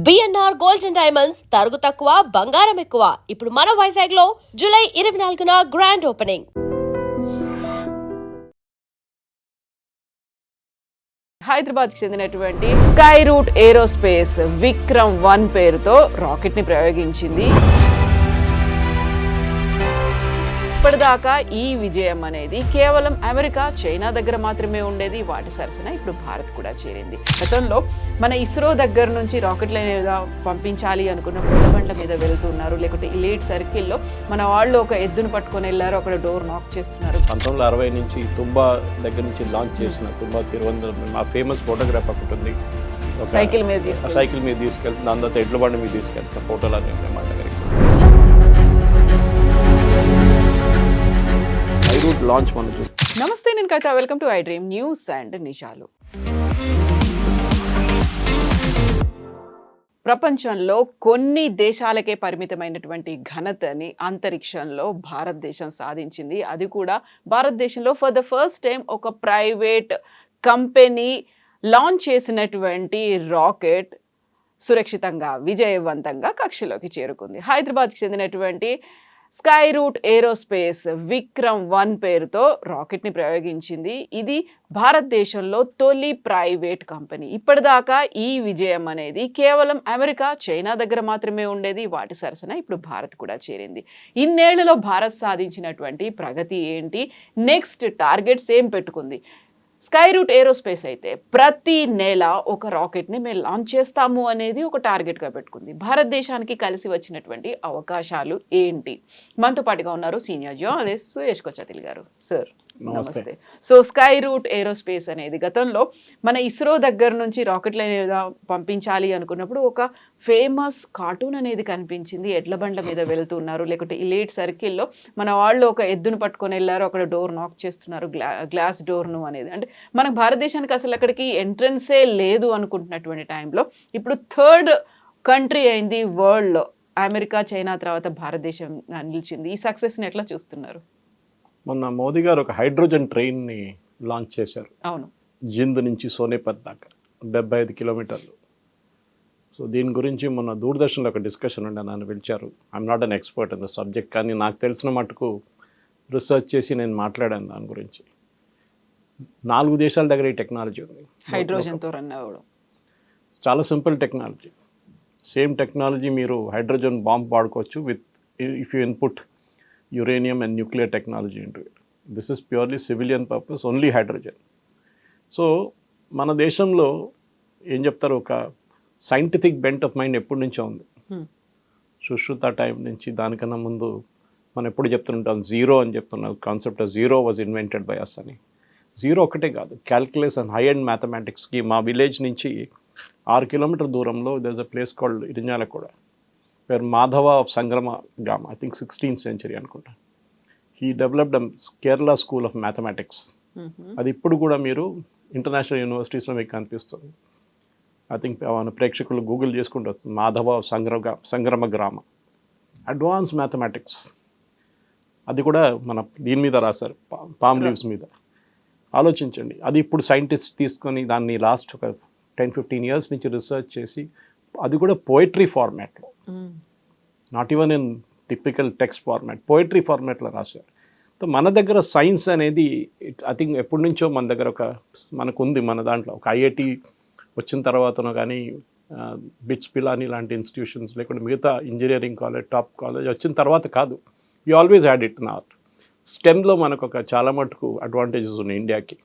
BNR gold and diamonds తరుగు తక్కువ బంగారం ఎక్కువ. ఇప్పుడు మన వైజాగ్ లో జూలై 24న గ్రాండ్ ఓపెనింగ్. హైదరాబాద్కి చెందినటువంటి స్కై రూట్ ఏరోస్పేస్ విక్రమ్-1 పేరుతో రాకెట్ ని ప్రయోగించింది. ఇప్పటిదాకా ఈ విజయం అనేది కేవలం అమెరికా, చైనా దగ్గర మాత్రమే ఉండేది. వాటి సరసన ఇప్పుడు భారత్ కూడా చేరింది. గతంలో మన ఇస్రో దగ్గర నుంచి రాకెట్ల మీద పంపించాలి అనుకున్న బండ్ల మీద వెళ్తున్నారు, లేకపోతే ఎలీట్ సర్కిల్లో మన వాళ్ళు ఒక ఎద్దును పట్టుకొని వెళ్ళారు, అక్కడ డోర్ నాక్ చేస్తున్నారు. 1960 నుంచి తుంబా దగ్గర నుంచి లాంచ్ చేసిన తుంబా తిరువనంతపురం మా ఫేమస్ ఫోటోగ్రాఫ్ ఒకటి ఉంది. సైకిల్ మీద తీసుకెళ్తుంది, దాని తర్వాత ఎడ్ల బండి మీద తీసుకెళ్తాం ఫోటోలు అనేవి మా దగ్గరికి. లాంచ్ మనం చూస్తాం. నమస్తే, నేను Kavitha. Welcome to iDream news and నిషాలు. ప్రపంచంలో కొన్ని దేశాలకే పరిమితమైనటువంటి ఘనతని అంతరిక్షంలో భారతదేశం సాధించింది. అది కూడా భారతదేశంలో ఫర్ ద ఫస్ట్ టైం ఒక ప్రైవేట్ కంపెనీ లాంచ్ చేసినటువంటి రాకెట్ సురక్షితంగా, విజయవంతంగా కక్షలోకి చేరుకుంది. హైదరాబాద్కి చెందినటువంటి స్కై రూట్ ఏరోస్పేస్ విక్రమ్-1 పేరుతో రాకెట్ ని ప్రయోగించింది. ఇది భారతదేశంలో తొలి ప్రైవేట్ కంపెనీ. ఇప్పటిదాకా ఈ విజయం అనేది కేవలం అమెరికా, చైనా దగ్గర మాత్రమే ఉండేది. వాటి సరసన ఇప్పుడు భారత్ కూడా చేరింది. ఇన్నేళ్లలో భారత్ సాధించినటువంటి ప్రగతి ఏంటి, నెక్స్ట్ టార్గెట్స్ ఏం పెట్టుకుంది? స్కై రూట్ ఏరోస్పేస్ అయితే ప్రతి నెల ఒక రాకెట్ని మేము లాంచ్ చేస్తాము అనేది ఒక టార్గెట్గా పెట్టుకుంది. భారతదేశానికి కలిసి వచ్చినటువంటి అవకాశాలు ఏంటి? మనతో పాటుగా ఉన్నారు సీనియర్ జర్నలిస్ట్ సుయేష్ కొచ్చాతిల్ గారు. సార్ నమస్తే. సో స్కై రూట్ ఏరోస్పేస్ అనేది గతంలో మన ఇస్రో దగ్గర నుంచి రాకెట్ల మీద పంపించాలి అనుకున్నప్పుడు ఒక ఫేమస్ కార్టూన్ అనేది కనిపించింది. ఎడ్ల బండ్ల మీద వెళ్తున్నారు, లేకపోతే ఎలీట్ సర్కిల్లో మన వాళ్ళు ఒక ఎద్దును పట్టుకొని వెళ్ళారు, అక్కడ డోర్ నాక్ చేస్తున్నారు, గ్లాస్ డోర్ను అనేది. అంటే మనకు భారతదేశానికి అసలు అక్కడికి ఎంట్రన్సే లేదు అనుకుంటున్నటువంటి టైంలో ఇప్పుడు థర్డ్ కంట్రీ అయింది వరల్డ్లో. అమెరికా, చైనా తర్వాత భారతదేశం నిలిచింది. ఈ సక్సెస్ని ఎట్లా చూస్తున్నారు? మొన్న మోదీ గారు ఒక హైడ్రోజన్ ట్రైన్ని లాంచ్ చేశారు. అవును, జింద్ నుంచి సోనేపత్ దాకా 75 కిలోమీటర్లు. సో దీని గురించి మొన్న దూరదర్శన్లో ఒక డిస్కషన్ ఉండే, నన్ను పిలిచారు. I'm not an expert in the subject, కానీ నాకు తెలిసిన మటుకు రీసెర్చ్ చేసి నేను మాట్లాడాను దాని గురించి. 4 దేశాల దగ్గర ఈ టెక్నాలజీ ఉంది, హైడ్రోజన్తో రన్ అవ్వడం. చాలా సింపుల్ టెక్నాలజీ. సేమ్ టెక్నాలజీ మీరు హైడ్రోజన్ బాంబ్ వాడుకోవచ్చు with if you input uranium and nuclear technology into it. This is purely civilian purpose, only hydrogen. So మన దేశంలో ఏం చెప్తారు, ఒక సైంటిఫిక్ బెంట్ ఆఫ్ మైండ్ ఎప్పటి నుంచో ఉంది. సుశ్రుత టైం నుంచి, దానికన్నా ముందు మనం ఎప్పుడు చెప్తుంటాం జీరో అని చెప్తున్నాం. Concept of zero was invented by us అని. జీరో ఒకటే కాదు, క్యాల్కులస్ అండ్ హై అండ్ మ్యాథమెటిక్స్కి మా విలేజ్ నుంచి 6 కిలోమీటర్ దూరంలో there is a place called Irinjalakuda, where Madhava of Sangrama Gama, I think 16th century అనుకుంటా, he developed a Kerala school of mathematics. అది ఇప్పుడు కూడా మీరు ఇంటర్నేషనల్ యూనివర్సిటీస్లో మీకు కనిపిస్తుంది. ఐ థింక్ మన ప్రేక్షకులు గూగుల్ చేసుకుంటూ వస్తుంది, మాధవ సంగ్రమ గ్రామ, అడ్వాన్స్ మ్యాథమెటిక్స్. అది కూడా మన దీని మీద రాశారు, పామ్ లీవ్స్ మీద. ఆలోచించండి, అది ఇప్పుడు సైంటిస్ట్ తీసుకొని దాన్ని లాస్ట్ ఒక 10-15 ఇయర్స్ నుంచి రీసెర్చ్ చేసి, అది కూడా పోయిటరీ ఫార్మాట్లో, not even in typical text format, poetry ఫార్మాట్లో రాశారు. సో మన దగ్గర సైన్స్ అనేది ఐ థింక్ ఎప్పటి నుంచో మన దగ్గర మనకు ఉంది. మన దాంట్లో ఒక ఐఐటి వచ్చిన తర్వాతనో కానీ, బిట్స్ పిలాని లాంటి ఇన్స్టిట్యూషన్స్, లేకుంటే మిగతా ఇంజనీరింగ్ కాలేజ్, టాప్ కాలేజ్ వచ్చిన తర్వాత కాదు, you always had it in art. స్టెమ్లో మనకు ఒక చాలా మటుకు అడ్వాంటేజెస్ ఉన్నాయి ఇండియాకి.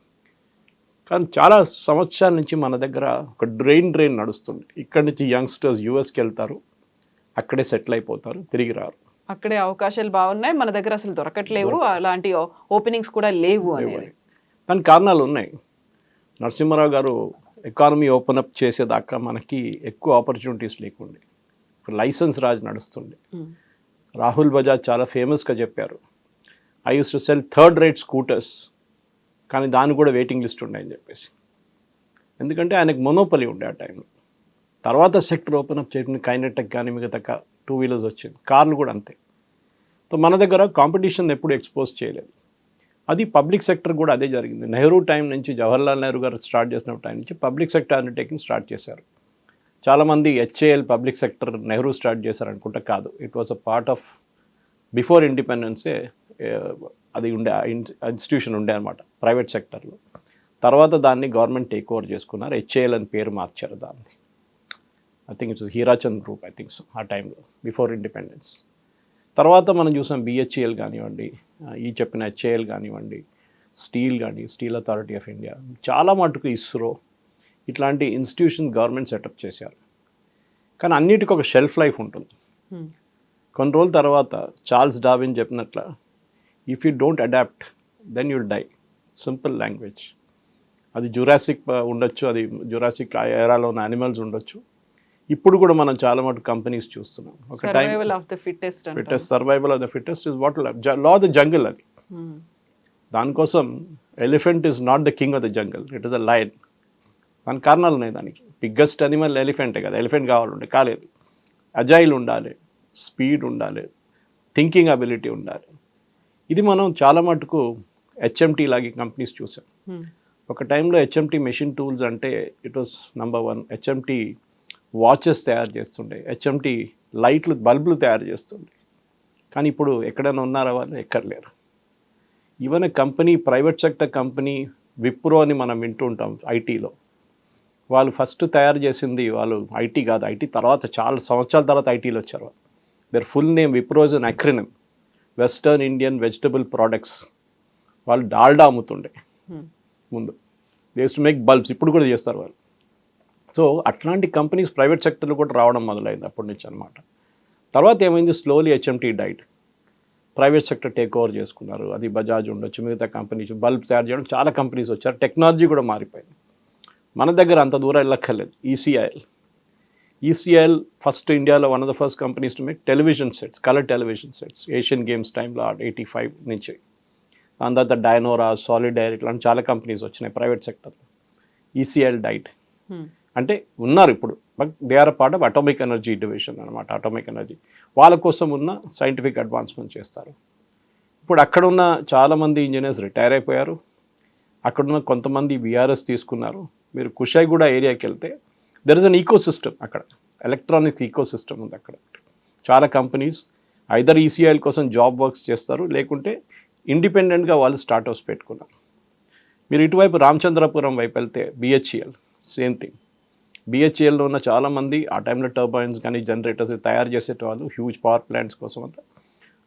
కానీ చాలా సంవత్సరాల నుంచి మన దగ్గర ఒక డ్రెయిన్ నడుస్తుంది. ఇక్కడి నుంచి యంగ్స్టర్స్ యూఎస్కి వెళ్తారు, అక్కడే సెటిల్ అయిపోతారు, తిరిగి రారు. అక్కడే అవకాశాలు బాగున్నాయి, మన దగ్గర అసలు దొరకట్లేవు, అలాంటి ఓపెనింగ్స్ కూడా లేవు అనేది. దానికి కారణాలు ఉన్నాయి. నరసింహారావు గారు ఎకానమీ ఓపెన్ అప్ చేసేదాకా మనకి ఎక్కువ ఆపర్చునిటీస్ లేకుండే, లైసెన్స్ రాజ్ నడుస్తుండే. రాహుల్ బజాజ్ చాలా ఫేమస్గా చెప్పారు, I use to cell third rate scooters, కానీ దానికి కూడా వెయిటింగ్ లిస్ట్ ఉన్నాయని చెప్పేసి. ఎందుకంటే ఆయనకు మొనోపలి ఉండే ఆ టైంలో. తర్వాత సెక్టర్ ఓపెన్ అప్ చేయడం, కైనెటెక్ కానీ మిగతా 2 వీలర్స్ వచ్చింది, కార్లు కూడా అంతే. సో మన దగ్గర కాంపిటీషన్ ఎప్పుడు ఎక్స్పోజ్ చేయలేదు. అది పబ్లిక్ సెక్టర్ కూడా అదే జరిగింది. నెహ్రూ టైం నుంచి, జవహర్లాల్ నెహ్రూ గారు స్టార్ట్ చేసిన టైం నుంచి పబ్లిక్ సెక్టర్ అండర్టేకింగ్ స్టార్ట్ చేశారు. చాలామంది HAL public sector Nehru start చేశారనుకుంటా, కాదు. It was a part of before ఇండిపెండెన్సే అది ఉండే ఇన్స్టిట్యూషన్ ఉండే అనమాట ప్రైవేట్ సెక్టర్లో. తర్వాత దాన్ని గవర్నమెంట్ టేక్ ఓవర్ చేసుకున్నారు, హెచ్ఏఎల్ అని పేరు మార్చారు దాన్ని. I think it's Hirachand group, I think so, ఆ టైంలో బిఫోర్ ఇండిపెండెన్స్. తర్వాత మనం చూసాం బిహెచ్ఈఎల్ కానివ్వండి, ఈ చెప్పిన హెచ్ఏఎల్ కానివ్వండి, స్టీల్ కానీ, స్టీల్ అథారిటీ ఆఫ్ ఇండియా, చాలా మటుకు ఇస్రో ఇట్లాంటి ఇన్స్టిట్యూషన్ గవర్నమెంట్ సెటప్ చేశారు. కానీ అన్నిటికీ ఒక షెల్ఫ్ లైఫ్ ఉంటుంది. కొన్ని రోజుల తర్వాత చార్ల్స్ డార్విన్ చెప్పినట్ల, if you don't adapt then you'll die. Simple language. అది జురాసిక్ ఉండొచ్చు, అది జురాసిక్ ఎరాలో ఉన్న యానిమల్స్ ఉండొచ్చు. ఇప్పుడు కూడా మనం చాలా మటుకు కంపెనీస్ చూస్తున్నాం. ఒక time survival of the fittest survival of the fittest is what law of the jungle. అది దానికోసం elephant is not the king of the jungle, it is the lion. దాని కారణాలు ఉన్నాయి. దానికి బిగ్గెస్ట్ అనిమల్ ఎలిఫెంటే కదా, ఎలిఫెంట్ కావాలంటే కాలేదు. అజైల్ ఉండాలి, స్పీడ్ ఉండాలి, థింకింగ్ అబిలిటీ ఉండాలి. ఇది మనం చాలా మటుకు హెచ్ఎంటీ లాగే కంపెనీస్ చూసాం. ఒక టైంలో హెచ్ఎంటీ మెషిన్ టూల్స్ అంటే it was number 1. HMT watches తయారు చేస్తుండే, హెచ్ఎంటీ లైట్లు బల్బులు తయారు చేస్తుండే. కానీ ఇప్పుడు ఎక్కడైనా ఉన్నారా వాళ్ళు? ఎక్కడ లేరు. Even company, private sector company Wipro అని మనం వింటూ ఉంటాం ఐటీలో. వాళ్ళు ఫస్ట్ తయారు చేసింది వాళ్ళు ఐటీ కాదు, ఐటీ తర్వాత చాలా సంవత్సరాల తర్వాత ఐటీలో వచ్చారు. Their full name Wipro is an acronym, western Indian vegetable products. వాళ్ళు డాల్డా అమ్ముతుండే ముందు. They use to make bulbs, ఇప్పుడు కూడా చేస్తారు వాళ్ళు. సో అట్లాంటి కంపెనీస్ ప్రైవేట్ సెక్టర్లో కూడా రావడం మొదలైంది అప్పటి నుంచి అనమాట. తర్వాత ఏమైంది, slowly HMT diet, private sector take over చేసుకున్నారు. అది బజాజ్ ఉండొచ్చు, మిగతా కంపెనీస్ బల్బ్ తయారు చేయడం చాలా కంపెనీస్ వచ్చారు. టెక్నాలజీ కూడా మారిపోయింది. మన దగ్గర అంత దూరం వెళ్ళక్కర్లేదు. ఈసీఐఎల్ ఫస్ట్ ఇండియాలో one of the first companies to make television sets, colour television sets. Asian games టైంలో 85 నుంచి. దాని తర్వాత డైనోరా, సాలిడైర్, ఇట్లాంటి చాలా కంపెనీస్ వచ్చినాయి ప్రైవేట్ సెక్టర్లో. ఈసీఐఎల్ డైట్ అంటే ఉన్నారు ఇప్పుడు, but they are part of atomic energy division అనమాట. అటామిక్ ఎనర్జీ వాళ్ళ కోసం ఉన్న సైంటిఫిక్ అడ్వాన్స్మెంట్ చేస్తారు. ఇప్పుడు అక్కడున్న చాలామంది ఇంజనీర్స్ రిటైర్ అయిపోయారు. అక్కడున్న కొంతమంది విఆర్ఎస్ తీసుకున్నారు. మీరు కుషాయిగూడ ఏరియాకి వెళ్తే there is an ecosystem. అక్కడ ఎలక్ట్రానిక్స్ ఈకో సిస్టమ్ ఉంది. అక్కడ చాలా కంపెనీస్ ఐదర్ ఈసీఐఎల్ కోసం జాబ్ వర్క్స్ చేస్తారు, లేకుంటే ఇండిపెండెంట్గా వాళ్ళు స్టార్ట్అప్స్ పెట్టుకున్నారు. మీరు ఇటువైపు రామచంద్రపురం వైపు వెళ్తే బిహెచ్ఈఎల్, సేమ్ థింగ్. బిహెచ్ఈఎల్లో ఉన్న చాలామంది ఆ టైంలో టర్బైన్స్ కానీ జనరేటర్స్ తయారు చేసేటవాళ్ళు, హ్యూజ్ పవర్ ప్లాంట్స్ కోసం అంతా.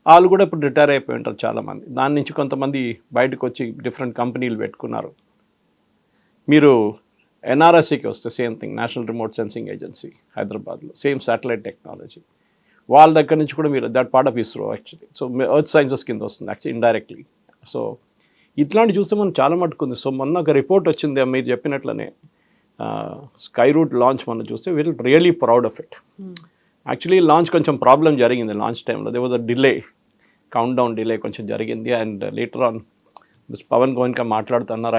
వాళ్ళు కూడా ఇప్పుడు రిటైర్ అయిపోయి ఉంటారు చాలామంది. దాని నుంచి కొంతమంది బయటకు వచ్చి డిఫరెంట్ కంపెనీలు పెట్టుకున్నారు. మీరు ఎన్ఆర్ఎస్సికి వస్తే same thing, national remote sensing agency హైదరాబాద్లో, సేమ్ శాటిలైట్ టెక్నాలజీ. వాళ్ళ దగ్గర నుంచి కూడా మీరు that part of ISRO actually. So earth sciences కింద వస్తుంది యాక్చువల్లీ ఇండైరెక్ట్లీ. సో ఇట్లాంటి చూస్తే మనం చాలా మట్టుకుంది. సో మొన్న ఒక రిపోర్ట్ వచ్చింది మీరు చెప్పినట్లనే, స్కై రూట్ లాంచ్ మనం చూస్తే we're really proud of it. Actually launch కొంచెం ప్రాబ్లం జరిగింది లాంచ్ టైంలో. There was a delay, countdown delay కొంచెం జరిగింది. And later on Pavan Goenka మాట్లాడుతున్నారు,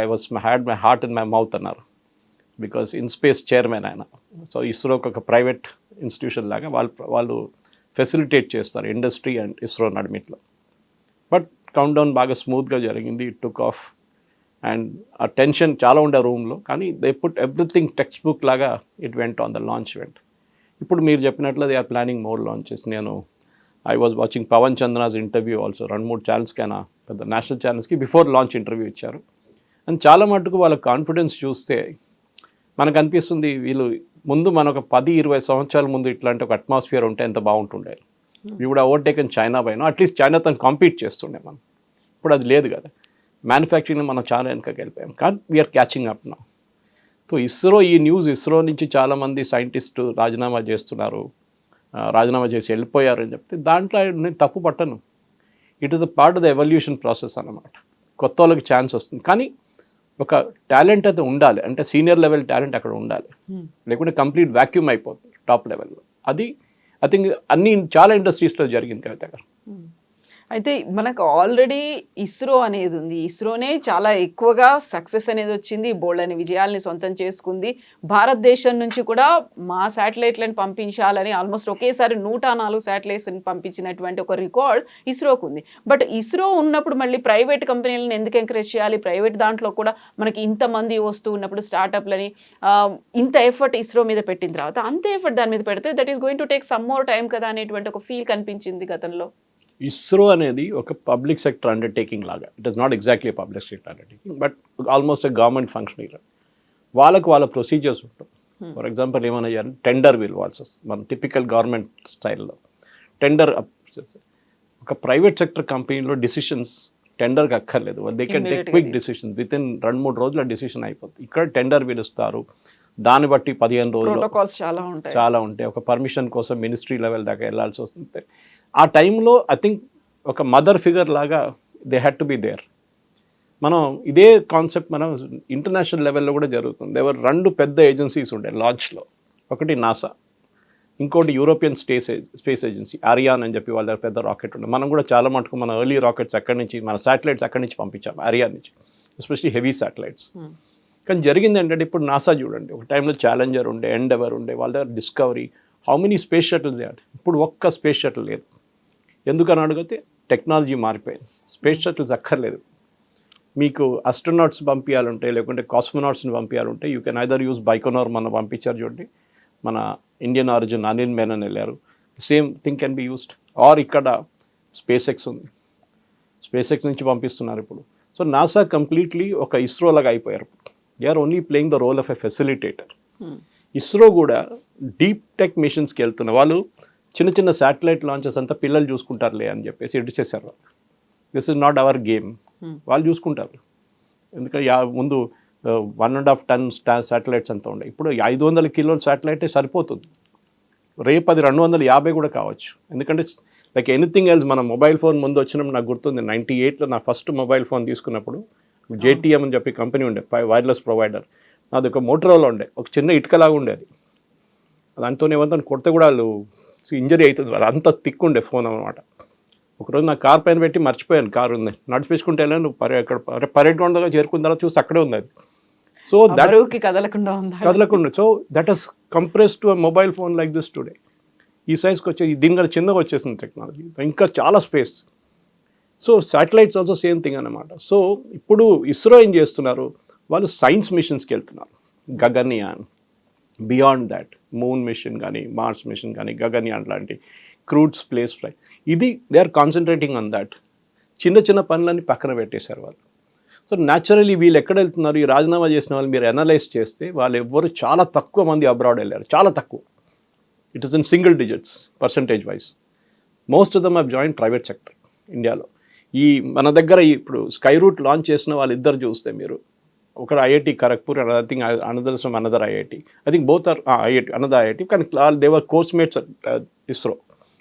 had my heart in my mouth అన్నారు. బికాస్ ఇన్ స్పేస్ చైర్మన్ ఆయన. సో ఇస్రోకి ఒక ప్రైవేట్ ఇన్స్టిట్యూషన్ లాగా వాళ్ళు ఫెసిలిటేట్ చేస్తారు ఇండస్ట్రీ అండ్ ఇస్రో నడిమిట్లో. బట్ కౌంట్ డౌన్ బాగా స్మూత్గా జరిగింది. It took off. అండ్ ఆ టెన్షన్ చాలా ఉండే రూమ్లో, కానీ they put everything textbook లాగా it went on the launch event. ఇప్పుడు మీరు చెప్పినట్లు they are planning more launches. I was watching Pavan Chandra's interview also. 2-3 ఛానల్స్కి అయినా పెద్ద నేషనల్ ఛానల్స్కి బిఫోర్ లాంచ్ ఇంటర్వ్యూ ఇచ్చారు. అండ్ చాలా మటుకు వాళ్ళ కాన్ఫిడెన్స్ చూస్తే మనకు అనిపిస్తుంది, వీళ్ళు ముందు మన ఒక 10-20 సంవత్సరాల ముందు ఇట్లాంటి ఒక అట్మాస్ఫియర్ ఉంటే ఎంత బాగుంటుండే. We would overtaken China by now, at least చైనాతో కాంపీట్ చేస్తుండే మనం. ఇప్పుడు అది లేదు కదా. మ్యానుఫ్యాక్చరింగ్లో మనం చాలా వెనకకి వెళ్ళిపోయాం, కానీ we're catching up now. So ISRO, ఈ న్యూస్ ఇస్రో నుంచి చాలామంది సైంటిస్టు రాజీనామా చేస్తున్నారు, రాజీనామా చేసి వెళ్ళిపోయారు అని చెప్తే దాంట్లో నేను తప్పు పట్టను. It is a part of the evolution process అన్నమాట. కొత్త వాళ్ళకి ఛాన్స్ వస్తుంది, కానీ ఒక టాలెంట్ అయితే ఉండాలి. అంటే సీనియర్ లెవెల్ టాలెంట్ అక్కడ ఉండాలి, లేకుంటే కంప్లీట్ వ్యాక్యూమ్ అయిపోతుంది టాప్ లెవెల్లో. అది ఐ థింక్ చాలా ఇండస్ట్రీస్లో జరిగింది కవిత గారు. అయితే మనకు ఆల్రెడీ ఇస్రో అనేది ఉంది. ఇస్రోనే చాలా ఎక్కువగా సక్సెస్ అనేది వచ్చింది. బోలెడన్ని విజయాల్ని సొంతం చేసుకుంది. భారతదేశం నుంచి కూడా మా శాటిలైట్‌లని పంపించాలని ఆల్మోస్ట్ ఒకేసారి 104 శాటిలైట్స్‌ని పంపించినటువంటి ఒక రికార్డ్ ఇస్రోకుంది. బట్ ఇస్రో ఉన్నప్పుడు మళ్ళీ ప్రైవేట్ కంపెనీలను ఎందుకు ఎంకరేజ్ చేయాలి? ప్రైవేట్ దాంట్లో కూడా మనకి ఇంతమంది వస్తూ ఉన్నప్పుడు స్టార్టప్‌లని ఇంత ఎఫర్ట్ ఇస్రో మీద పెట్టిన తర్వాత అంతే ఎఫర్ట్ దాని మీద పెడితే that is going to take some more time కదా అనేటువంటి ఒక ఫీల్ కనిపించింది గతంలో. ఇస్రో అనేది ఒక పబ్లిక్ సెక్టర్ అండర్టేకింగ్ లాగా. It is not exactly public sector undertaking, but almost government functionary. వాళ్ళకు వాళ్ళ ప్రొసీజర్స్ ఉంటాయి. ఫర్ ఎగ్జాంపుల్ ఏమైనా చేయాలి, టెండర్ పిలవాల్సి వస్తుంది. మన టిపికల్ గవర్నమెంట్ స్టైల్లో టెండర్ ఒక ప్రైవేట్ సెక్టర్ కంపెనీలో డిసిషన్స్ టెండర్కి అక్కర్లేదు. They can take quick decisions, with in 2-3 రోజుల డిసిషన్ అయిపోతుంది. ఇక్కడ టెండర్ పిలుస్తారు, దాన్ని బట్టి 15 రోజులు ప్రోటోకాల్స్ చాలా ఉంటాయి. ఒక పర్మిషన్ కోసం మినిస్ట్రీ లెవెల్ దాకా వెళ్ళాల్సి వస్తుంది. ఆ టైంలో ఐ థింక్ ఒక మదర్ ఫిగర్ లాగా they had to be there. మనం ఇదే కాన్సెప్ట్ మనం ఇంటర్నేషనల్ లెవెల్లో కూడా జరుగుతుంది. ఎవరు 2 పెద్ద ఏజెన్సీస్ ఉండే లాంచ్లో, ఒకటి నాసా, ఇంకోటి యూరోపియన్ స్పేస్ ఏజెన్సీ ఆరియాన్ అని చెప్పి వాళ్ళ దగ్గర పెద్ద రాకెట్ ఉండే. మనం కూడా చాలా మటుకు మన ఎర్లీ రాకెట్స్ అక్కడి నుంచి, మన శాటిలైట్స్ అక్కడి నుంచి పంపించాము, ఆరియాన్ నుంచి, ఎస్పెషలీ హెవీ శాటిలైట్స్. కానీ జరిగింది ఏంటంటే ఇప్పుడు నాసా చూడండి, ఒక టైంలో ఛాలెంజర్ ఉండే, ఎండెవర్ ఉండే, వాళ్ళ దగ్గర discovery, how many space shuttles they. ఇప్పుడు ఒక్క స్పేస్ షటిల్ లేదు. ఎందుకని అడిగితే టెక్నాలజీ మారిపోయింది. స్పేస్ షటిల్స్ అక్కర్లేదు. మీకు అస్ట్రోనాట్స్ పంపించాలంటే, లేకుంటే కాస్మోనాట్స్ని పంపించాలంటే you can either use Baikonur. మన పంపించారు చూడండి, మన ఇండియన్ ఆరిజిన్ అనిల్ మేనన్ వెళ్ళారు. Same thing can be used. Or ఇక్కడ స్పేస్ ఎక్స్ ఉంది, స్పేస్ ఎక్స్ నుంచి పంపిస్తున్నారు ఇప్పుడు. సో నాసా కంప్లీట్లీ ఒక ఇస్రో లాగా అయిపోయారు. They are only playing the role of a facilitator. ISRO కూడా డీప్ టెక్ మిషన్స్కి వెళ్తున్న వాళ్ళు చిన్న చిన్న శాటిలైట్ లాంచెస్ అంతా పిల్లలు చూసుకుంటారులే అని చెప్పేసి ఎటు చేశారు. This is not our game. వాళ్ళు చూసుకుంటారు. ఎందుకంటే ముందు 1.5 టన్స్ శాటిలైట్స్ అంతా ఉండే. ఇప్పుడు 500 కిలోల శాటిలైటే సరిపోతుంది. రేపు అది 250 కూడా కావచ్చు. ఎందుకంటే లైక్ ఎనీథింగ్ ఎల్స్, మన మొబైల్ ఫోన్ ముందు వచ్చినప్పుడు నాకు గుర్తుంది 98లో నా ఫస్ట్ మొబైల్ ఫోన్ తీసుకున్నప్పుడు JTM అని చెప్పి కంపెనీ ఉండే, వైర్లెస్ ప్రొవైడర్. నాది ఒక మోటరోలా ఉండే, ఒక చిన్న ఇటుకలాగా ఉండేది. దాంతో ఏమంతా కొడితే కూడా వాళ్ళు ఇంజరీ అవుతుంది, వాళ్ళు అంత థిక్ ఉండే ఫోన్ అనమాట. ఒకరోజు నా కార్ పైన పెట్టి మర్చిపోయాను, కార్ ఉంది, నడిపించుకుంటే వెళ్ళాను, పరేడ్ గ్రౌండ్లో చేరుకున్న తర్వాత చూసి అక్కడే ఉంది అది. సో దట్ కదలకుండా. So that has compress to mobile phone like this today. ఈ సైజ్కి వచ్చే దీనికంటే చిన్నగా వచ్చేసింది టెక్నాలజీ, ఇంకా చాలా space. So satellites also same thing అనమాట. సో ఇప్పుడు ఇస్రో ఏం చేస్తున్నారు, వాళ్ళు సైన్స్ మిషన్స్కి వెళ్తున్నారు. Gaganyaan, beyond that, moon mission కానీ, మార్స్ మిషన్ కానీ, గగన్యాన్ లాంటి క్రూడ్స్ ప్లేస్ ఫ్లైట్, ఇది they are concentrating on that. చిన్న చిన్న పనులన్నీ పక్కన పెట్టేశారు వాళ్ళు. సో న్యాచురలీ వీళ్ళు ఎక్కడ వెళ్తున్నారు, ఈ రాజీనామా చేసిన వాళ్ళు మీరు అనలైజ్ చేస్తే వాళ్ళు ఎవ్వరు చాలా తక్కువ మంది అబ్రాడ్ వెళ్ళారు, చాలా తక్కువ. It is in single digits percentage wise. Most of them have join private sector ఇండియాలో. ఈ మన దగ్గర ఇప్పుడు స్కై రూట్ లాంచ్ చేసిన వాళ్ళిద్దరు చూస్తే మీరు, ఒకరు IIT Kharagpur, I think another from another IIT. I think both are IIT, another IIT, కానీ దేవర్ కోర్స్ మేట్స్ ఇస్రో.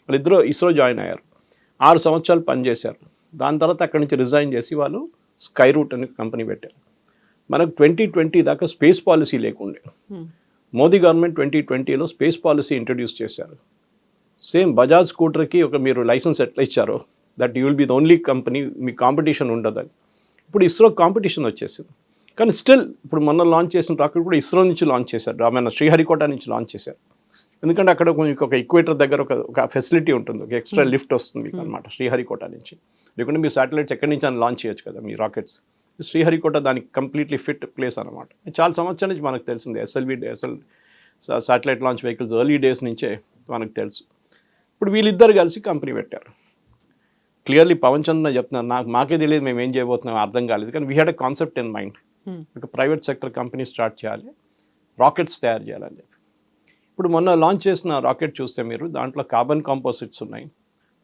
వాళ్ళిద్దరూ ఇస్రో జాయిన్ అయ్యారు, 6 సంవత్సరాలు పనిచేశారు. దాని తర్వాత అక్కడి నుంచి రిజైన్ చేసి వాళ్ళు స్కై రూట్ అనే కంపెనీ పెట్టారు. మనకు 2020 దాకా స్పేస్ పాలసీ లేకుండే. మోదీ గవర్నమెంట్ 2020లో స్పేస్ పాలసీ ఇంట్రడ్యూస్ చేశారు. సేమ్ బజాజ్ స్కూటర్కి ఒక మీరు లైసెన్స్ ఎట్లా ఇచ్చారో, that you will be the only company, మీ కాంపిటీషన్ ఉండదని. ఇప్పుడు ఇస్రో కాంపిటీషన్ వచ్చేసింది. కానీ స్టిల్ ఇప్పుడు మొన్న లాంచ్ చేసిన రాకెట్ కూడా ఇస్రో నుంచి లాంచ్ చేశారు, మన శ్రీహరికోట నుంచి లాంచ్ చేశారు. ఎందుకంటే అక్కడ మీకు ఒక ఈక్వేటర్ దగ్గర ఒక ఫెసిలిటీ ఉంటుంది, ఒక ఎక్స్ట్రా లిఫ్ట్ వస్తుంది మీకు అనమాట శ్రీహరికోట నుంచి. లేకుంటే మీ శాటిలైట్స్ ఎక్కడి నుంచి అని లాంచ్ చేయొచ్చు కదా మీ రాకెట్స్. శ్రీహరికోట దానికి కంప్లీట్లీ ఫిట్ ప్లేస్ అనమాట. చాలా సంవత్సరాల నుంచి మనకు తెలిసింది, SL satellite launch vehicles early days నుంచే మనకు తెలుసు. ఇప్పుడు వీళ్ళిద్దరు కలిసి కంపెనీ పెట్టారు. క్లియర్లీ పవన్ చంద్ర చెప్తున్నారు, మాకే తెలియదు మేము ఏం చేయబోతున్నాం అర్థం కాలేదు, కానీ we had a concept in mind. ఒక ప్రైవేట్ సెక్టర్ కంపెనీ స్టార్ట్ చేయాలి, రాకెట్స్ తయారు చేయాలని చెప్పి. ఇప్పుడు మొన్న లాంచ్ చేసిన రాకెట్ చూస్తే మీరు, దాంట్లో కార్బన్ కాంపోజిట్స్ ఉన్నాయి,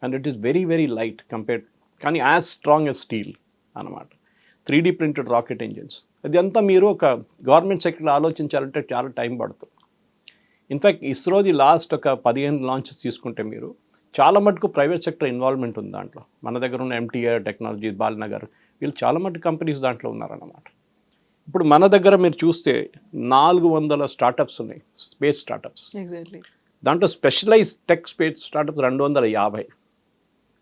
and it is very very light compared, కానీ యాజ్ స్ట్రాంగ్ ఎస్ స్టీల్ అనమాట. 3D printed rocket engines. అది అంతా మీరు ఒక గవర్నమెంట్ సెక్టర్లో ఆలోచించాలంటే చాలా టైం పడుతుంది. ఇన్ఫ్యాక్ట్ ఇస్రోది లాస్ట్ ఒక 15 లాంచెస్ తీసుకుంటే మీరు, చాలా మటుకు ప్రైవేట్ సెక్టర్ ఇన్వాల్వ్మెంట్ ఉంది దాంట్లో. మన దగ్గర ఉన్న MTI టెక్నాలజీ, బాలనగర్, వీళ్ళు చాలా మటుకు కంపెనీస్ దాంట్లో ఉన్నారన్నమాట. ఇప్పుడు మన దగ్గర మీరు చూస్తే 400 స్టార్టప్స్ ఉన్నాయి, స్పేస్ స్టార్టప్స్. ఎగ్జాక్ట్లీ. దాంట్లో స్పెషలైజ్ టెక్ స్పేస్ స్టార్టప్స్ 250.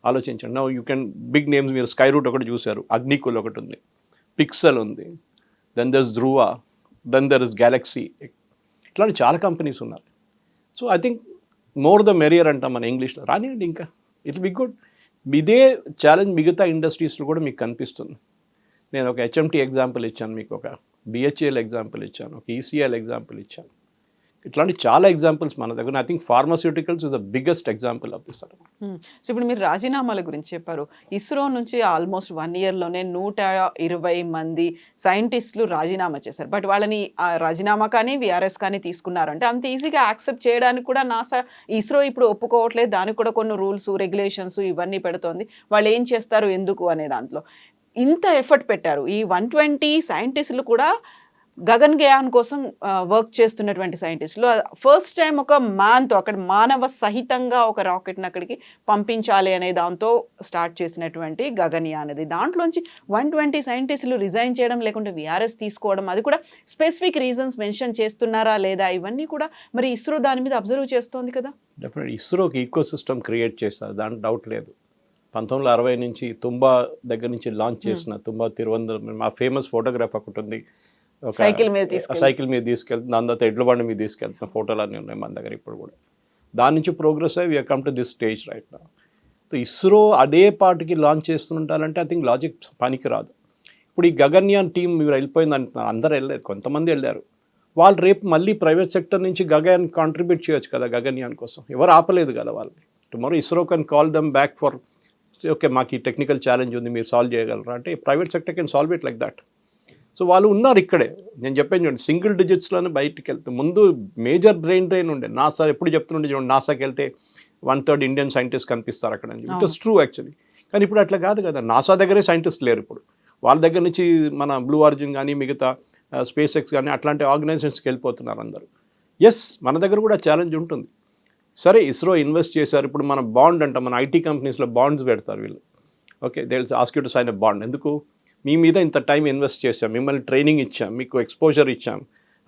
ఆలోచించండి. Now you can big names మీరు స్కై రూట్ ఒకటి చూశారు, అగ్నికుల్ ఒకటి ఉంది, పిక్సెల్ ఉంది, then there is Dhruva, then there is GalaxEye, ఇట్లాంటి చాలా కంపెనీస్ ఉన్నారు. So I think more the merrier అంటాం మన ఇంగ్లీష్లో. రానివ్వండి, ఇంకా ఇట్ బి గుడ్. ఇదే ఛాలెంజ్ మిగతా ఇండస్ట్రీస్లో కూడా మీకు కనిపిస్తుంది. నేను ఒక హెచ్ఎంటీ ఎగ్జాంపుల్ ఇచ్చాను, మీకు ఒక బిహెచ్ఎల్ ఎగ్జాంపుల్ ఇచ్చాను, ఒక ఈసీఎల్ ఎగ్జాంపుల్ ఇచ్చాను. ఇట్లాంటి చాలా ఎగ్జాంపుల్స్ మన దగ్గర. I think pharmaceuticals is the biggest example of this. So ఇప్పుడు మీరు రాజీనామాల గురించి చెప్పారు. ఇస్రో నుంచి ఆల్మోస్ట్ 1 ఇయర్లోనే 120 మంది సైంటిస్టులు రాజీనామా చేశారు. బట్ వాళ్ళని రాజీనామా కానీ విఆర్ఎస్ కానీ తీసుకున్నారంటే అంత ఈజీగా యాక్సెప్ట్ చేయడానికి కూడా నాసా, ఇస్రో ఇప్పుడు ఒప్పుకోవట్లేదు. దానికి కూడా కొన్ని రూల్స్, రెగ్యులేషన్స్ ఇవన్నీ పెడుతోంది. వాళ్ళు ఏం చేస్తారు, ఎందుకు అనే దాంట్లో ఇంత ఎఫర్ట్ పెట్టారు. ఈ 120 సైంటిస్టులు కూడా గగన్యాన్ కోసం వర్క్ చేస్తున్నటువంటి సైంటిస్టులు. ఫస్ట్ టైం ఒక మ్యాన్తో, అక్కడ మానవ సహితంగా ఒక రాకెట్ని అక్కడికి పంపించాలి అనే దాంతో స్టార్ట్ చేసినటువంటి గగన్యాన్ అది. దాంట్లోంచి 120 సైంటిస్టులు రిజైన్ చేయడం, లేకుంటే విఆర్ఎస్ తీసుకోవడం, అది కూడా స్పెసిఫిక్ రీజన్స్ మెన్షన్ చేస్తున్నారా లేదా, ఇవన్నీ కూడా మరి ఇస్రో దాని మీద అబ్జర్వ్ చేస్తోంది కదా. డెఫినెట్ ఇస్రోకి ఈకో సిస్టమ్ క్రియేట్ చేస్తారు, దాంట్లో డౌట్ లేదు. 1960 నుంచి తుంబా దగ్గర నుంచి లాంచ్ చేసిన తుంబా తిరువనంతపురం, మా ఫేమస్ ఫోటోగ్రాఫ్ ఒకటి ఉంది, సైకిల్ మీద తీసుకెళ్తుంది, దాని తర్వాత ఎడ్ల బండి మీద తీసుకెళ్తున్న ఫోటోలు అన్నీ ఉన్నాయి మన దగ్గర ఇప్పుడు కూడా. దాని నుంచి ప్రోగ్రెస్ అయ్యి we've come to this stage right now. So ISRO అదే పార్టీకి లాంచ్ చేస్తుంటారంటే ఐ థింక్ లాజిక్ పనికి రాదు. ఇప్పుడు ఈ గగన్యాన్ టీం మీరు వెళ్ళిపోయింది అంటున్నారు, అందరూ వెళ్ళలేదు, కొంతమంది వెళ్ళారు. వాళ్ళు రేపు మళ్ళీ ప్రైవేట్ సెక్టర్ నుంచి గగన్ కాంట్రిబ్యూట్ చేయొచ్చు కదా గగన్యాన్ కోసం, ఎవరు ఆపలేదు కదా వాళ్ళని. Tomorrow ISRO can call them back for okay మాకు ఈ టెక్నికల్ ఛాలెంజ్ ఉంది, మీరు సాల్వ్ చేయగలరా అంటే private sector can solve it like that. So వాళ్ళు ఉన్నారు ఇక్కడే. నేను చెప్పాను చూడండి, సింగిల్ డిజిట్స్లోనే బయటికి వెళ్తే ముందు మేజర్ బ్రెయిన్ డ్రైన్ ఉండే. నాసా ఎప్పుడు చెప్తుండే చూడండి, నాసాకి వెళ్తే 1/3 ఇండియన్ సైంటిస్ట్ కనిపిస్తారు అక్కడ అని. It is true actually. కానీ ఇప్పుడు అట్లా కాదు కదా, నాసా దగ్గరే సైంటిస్ట్ లేరు ఇప్పుడు. వాళ్ళ దగ్గర నుంచి మన బ్లూ ఆరిజిన్ కానీ మిగతా స్పేస్ ఎక్స్ కానీ అట్లాంటి ఆర్గనైజేషన్స్కి వెళ్ళిపోతున్నారు అందరూ. ఎస్, మన దగ్గర కూడా ఛాలెంజ్ ఉంటుంది. సరే ఇస్రో ఇన్వెస్ట్ చేశారు, ఇప్పుడు మన బాండ్ అంట, మన ఐటీ కంపెనీస్లో బాండ్స్ పెడతారు వీళ్ళు. Okay, they will ask you to sign a bond. ఎందుకు? మీ మీద ఇంత టైం ఇన్వెస్ట్ చేశాం, మిమ్మల్ని ట్రైనింగ్ ఇచ్చాం, మీకు ఎక్స్పోజర్ ఇచ్చాం,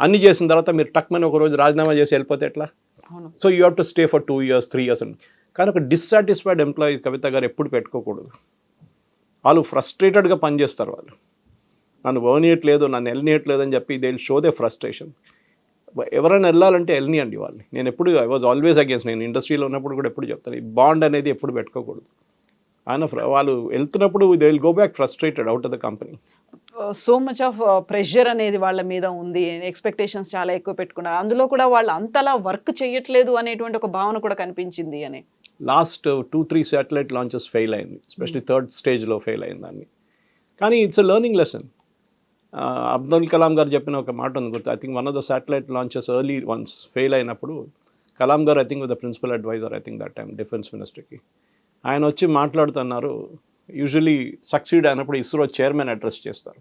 అన్ని చేసిన తర్వాత మీరు టక్మని ఒక రోజు రాజీనామా చేసి వెళ్ళిపోతే ఎట్లా? So you have to stay for 2 years 3 years అని. కానీ ఒక డిస్సాటిస్ఫైడ్ ఎంప్లాయీ కవిత గారు ఎప్పుడు పెట్టుకోకూడదు. వాళ్ళు ఫ్రస్ట్రేటెడ్గా పనిచేస్తారు. వాళ్ళు నన్ను పోనీయట్లేదు, నన్ను వెళ్ళనీయట్లేదు అని చెప్పి they will show they frustration. ఎవరైనా వెళ్ళాలంటే వెళ్ళనియండి వాళ్ళని. నేను ఎప్పుడు ఐ వాజ్ ఆల్వేస్ అగేన్స్ట్. నేను ఇండస్ట్రీలో ఉన్నప్పుడు కూడా ఎప్పుడు చెప్తాను, ఈ బాండ్ అనేది ఎప్పుడు పెట్టుకోకూడదు. ఆయన వాళ్ళు వెళ్తున్నప్పుడు they will go back frustrated out of the company. So much of pressure అనేది వాళ్ళ మీద ఉంది, ఎక్స్పెక్టేషన్స్ చాలా ఎక్కువ పెట్టుకున్నారు. అందులో కూడా వాళ్ళు అంతలా వర్క్ చేయట్లేదు అనేటువంటి ఒక భావన కూడా కనిపించింది అని. లాస్ట్ 2-3 శాటిలైట్ లాంచెస్ ఫెయిల్ అయింది, ఎస్పెషలీ 3rd స్టేజ్లో ఫెయిల్ అయింది దాన్ని. కానీ it's a learning lesson. Abdul Kalam garu చెప్పిన ఒక మాట ఉంది గుర్తు. I think one of the satellite launches early ones fail అయినప్పుడు Kalam garu I think with the principal adviser I think that time defence మినిస్టర్కి ఆయన వచ్చి మాట్లాడుతున్నారు. యూజువలీ సక్సీడ్ అయినప్పుడు ఇస్రో చైర్మన్ అడ్రస్ చేస్తారు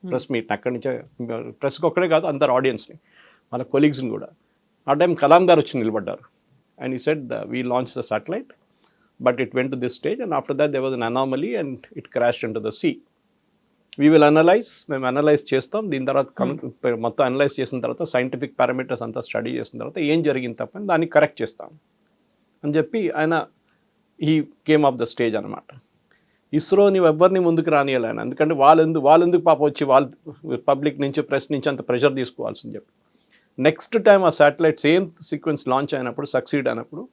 ప్రెస్ మీట్. అక్కడి నుంచే ప్రెస్కి ఒక్కడే కాదు అందరు ఆడియన్స్ని, వాళ్ళ కొలీగ్స్ని కూడా. ఆ టైం కలాం గారు వచ్చి నిలబడ్డారు. And he said we launch the satellite but it went to this stage and after that there was an anomaly and it crashed into the sea. We will analyse, మేము analyse చేస్తాం. దీని తర్వాత మొత్తం analyse చేసిన తర్వాత scientific parameters అంతా study చేసిన తర్వాత ఏం జరిగింది తప్పని దాన్ని కరెక్ట్ చేస్తాం అని చెప్పి ఆయన ఈ కేమ్ ఆఫ్ ద స్టేజ్ అనమాట. ఇస్రోని ఎవరిని ముందుకు రానియాలి ఆయన, ఎందుకంటే వాళ్ళెందుకు పాప వచ్చి వాళ్ళు పబ్లిక్ నుంచి ప్రెస్ నుంచి అంత ప్రెషర్ తీసుకోవాల్సింది చెప్పి. నెక్స్ట్ టైం ఆ శాటిలైట్ సేమ్ సీక్వెన్స్ లాంచ్ అయినప్పుడు సక్సీడ్ అయినప్పుడు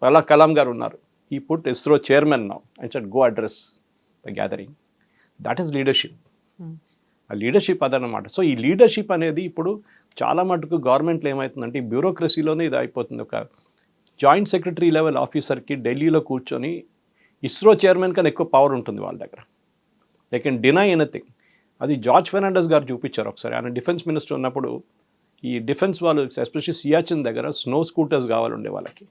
అలా కలాం గారు ఉన్నారు. ఈ put ISRO chairman now and said go address the gathering. That is leadership. ఆ లీడర్షిప్ అదనమాట. సో ఈ లీడర్షిప్ అనేది ఇప్పుడు చాలా మటుకు గవర్నమెంట్లో ఏమవుతుందంటే ఈ బ్యూరోక్రసీలోనే ఇది అయిపోతుంది. ఒక జాయింట్ సెక్రటరీ లెవెల్ ఆఫీసర్కి ఢిల్లీలో కూర్చొని ఇస్రో చైర్మన్ కన్నా ఎక్కువ పవర్ ఉంటుంది వాళ్ళ దగ్గర. They can deny anything. అది జార్జ్ ఫెర్నాండెస్ గారు చూపించారు ఒకసారి. ఆయన డిఫెన్స్ మినిస్టర్ ఉన్నప్పుడు ఈ డిఫెన్స్ వాళ్ళు ఎస్పెషల్లీ సియాచిన్ దగ్గర స్నో స్కూటర్స్ కావాలండే వాళ్ళకి.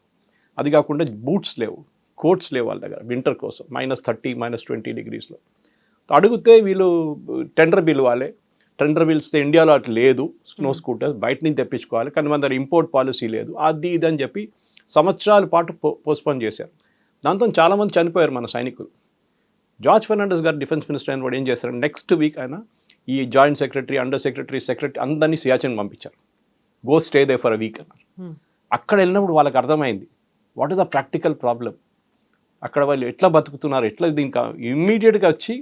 అది కాకుండా బూట్స్ లేవు, కోట్స్ లేవు వాళ్ళ దగ్గర వింటర్ కోసం, -30 -20 degreesలో. అడిగితే వీళ్ళు టెండర్ బిల్ వాళ్ళే. టెండర్ బిల్స్తే ఇండియాలో అట్లా లేదు స్నో స్కూటర్స్, బయట నుంచి తెప్పించుకోవాలి, కానీ మన దగ్గర ఇంపోర్ట్ పాలసీ లేదు, అది ఇది అని చెప్పి సంవత్సరాల పాటు పోస్ట్పోన్ చేశారు. దాంతో చాలామంది చనిపోయారు మన సైనికులు. జార్జ్ ఫెర్నాండెస్ గారు డిఫెన్స్ మినిస్టర్ అయిన వాడు ఏం చేశారు, నెక్స్ట్ వీక్ ఆయన ఈ joint secretary, under secretary, secretary అందరినీ సియాచిన్ పంపించారు. Go stay they for a week అన్నారు. అక్కడ వెళ్ళినప్పుడు వాళ్ళకి అర్థమైంది what is the practical problem. అక్కడ వాళ్ళు ఎట్లా బతుకుతున్నారు, ఎట్లా దీనికి ఇమ్మీడియట్గా వచ్చి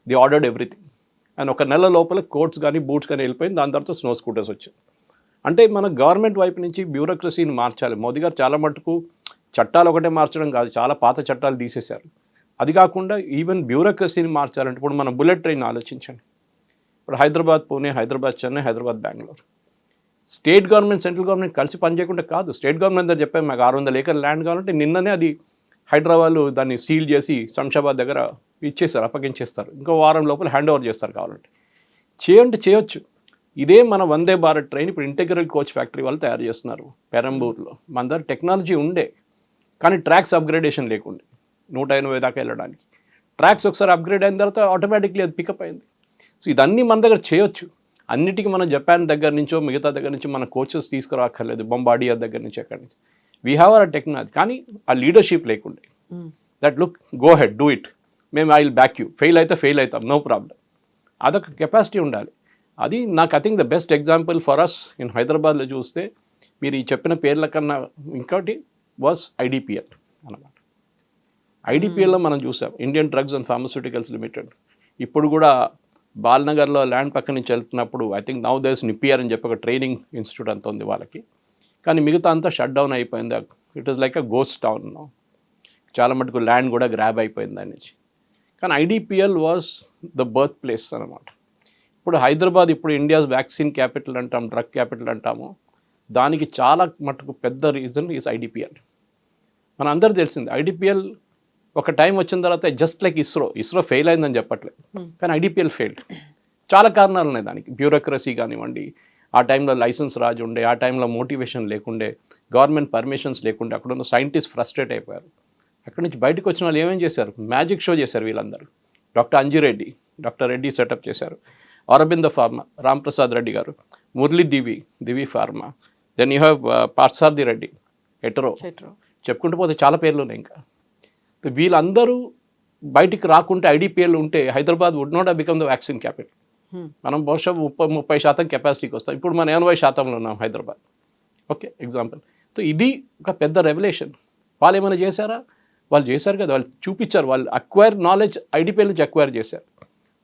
ది ఆర్డర్డ్ ఎవ్రీథింగ్. అండ్ ఒక నెల లోపల కోట్స్ కానీ బూట్స్ కానీ వెళ్ళిపోయింది. దాని తర్వాత స్నో స్కూటర్స్ వచ్చాయి. అంటే మన గవర్నమెంట్ వైపు నుంచి బ్యూరోక్రసీని మార్చాలి. మోదీ గారు చాలా మటుకు చట్టాలు ఒకటే మార్చడం కాదు, చాలా పాత చట్టాలు తీసేశారు. అది కాకుండా ఈవెన్ బ్యూరోక్రసీని మార్చాలంటే ఇప్పుడు మన బుల్లెట్ ట్రైన్ ఆలోచించండి. ఇప్పుడు Hyderabad Pune, Hyderabad Chennai, Hyderabad Bengaluru. State government central government కలిసి పనిచేయకుండా కాదు. స్టేట్ గవర్నమెంట్ దగ్గర చెప్పాము మాకు 600 ఎకర్ ల్యాండ్ కావాలంటే నిన్ననే అది హైదరాబాద్లో దాన్ని సీల్ చేసి శంషాబాద్ దగ్గర ఇచ్చేస్తారు, అప్పగించేస్తారు. ఇంకో వారం లోపల హ్యాండ్ ఓవర్ చేస్తారు కావాలంటే. చేయొచ్చు. ఇదే మన వందే భారత్ ట్రైన్ ఇప్పుడు ఇంటెగ్రల్ కోచ్ ఫ్యాక్టరీ వాళ్ళు తయారు చేస్తున్నారు పెరంబూర్లో. మన దగ్గర టెక్నాలజీ ఉండే కానీ ట్రాక్స్ అప్గ్రేడేషన్ లేకుండే 180 దాకా వెళ్ళడానికి. ట్రాక్స్ ఒకసారి అప్గ్రేడ్ అయిన తర్వాత ఆటోమేటిక్లీ అది పికప్ అయింది. సో ఇదన్నీ మన దగ్గర చేయొచ్చు. అన్నిటికీ మనం జపాన్ దగ్గర నుంచో మిగతా దగ్గర నుంచి మన కోచెస్ తీసుకురాక్కర్లేదు, బొంబాడియర్ దగ్గర నుంచి ఎక్కడి నుంచి. వీ హ్యావ్ అవర్ టెక్నాలజీ, కానీ ఆ లీడర్షిప్ లేకుండే. That look go ahead do it, మేము I will back you, fail అయితే ఫెయిల్ అవుతాం, నో ప్రాబ్లం. అదొక కెపాసిటీ ఉండాలి. అది నాకు I think the best example for us in హైదరాబాద్లో చూస్తే మీరు ఈ చెప్పిన పేర్ల కన్నా ఇంకోటి వాస్ ఐడిపిఎల్ అన్నమాట. ఐడిపిఎల్లో మనం చూసాం Indian drugs and pharmaceuticals limited. ఇప్పుడు కూడా బాల్నగర్లో ల్యాండ్ పక్క నుంచి వెళ్తున్నప్పుడు ఐ థింక్ నౌ దేస్ నిపిఆర్ అని చెప్పి ఒక ట్రైనింగ్ ఇన్స్టిట్యూట్ అంత ఉంది వాళ్ళకి. కానీ మిగతా అంతా షట్ డౌన్ అయిపోయింది. It is like a ghost town. చాలా మటుకు ల్యాండ్ కూడా గ్రాబ్ అయిపోయింది దాని నుంచి. కానీ IDPL was the birth place అనమాట. ఇప్పుడు హైదరాబాద్ ఇప్పుడు ఇండియాస్ వ్యాక్సిన్ క్యాపిటల్ అంటాం, డ్రగ్ క్యాపిటల్ అంటాము. దానికి చాలా మటుకు పెద్ద రీజన్ ఈజ్ ఐడిపిఎల్. మన అందరూ తెలిసింది ఐడిపిఎల్ ఒక టైం వచ్చిన తర్వాత జస్ట్ లైక్ ఇస్రో ఫెయిల్ అయిందని చెప్పట్లేదు, కానీ ఐడిపిఎల్ ఫెయిల్డ్. చాలా కారణాలు ఉన్నాయి దానికి. బ్యూరోక్రసీ కానివ్వండి, ఆ టైంలో లైసెన్స్ రాజు ఉండే, ఆ టైంలో మోటివేషన్ లేకుండే, గవర్నమెంట్ పర్మిషన్స్ లేకుండే, అక్కడ ఉన్న సైంటిస్ట్ ఫ్రస్ట్రేట్ అయిపోయారు. అక్కడి నుంచి బయటకు వచ్చిన వాళ్ళు ఏమేం చేశారు, మ్యాజిక్ షో చేశారు వీళ్ళందరూ. డాక్టర్ రెడ్డి సెటప్ చేశారు, Aurobindo pharma Ramprasad Reddy garu, Murali Divi pharma, then you have Parthasarathy Reddy, Hetero, చెప్పుకుంటూ పోతే చాలా పేర్లు ఉన్నాయి. ఇంకా వీళ్ళందరూ బయటికి రాకుంటే ఐడిపిఎల్ ఉంటే Hyderabad would not have become the vaccine capital. మనం బహుశా 30% కెపాసిటీకి వస్తాం. ఇప్పుడు మనం 80% ఉన్నాం హైదరాబాద్. Okay, example. సో ఇది ఒక పెద్ద రెవల్యూషన్. వాళ్ళు ఏమైనా చేశారా? వాళ్ళు చేశారు కదా, వాళ్ళు చూపించారు. వాళ్ళు అక్వైర్ నాలెడ్జ్ ఐడిపిఎల్ నుంచి అక్వైర్ చేశారు.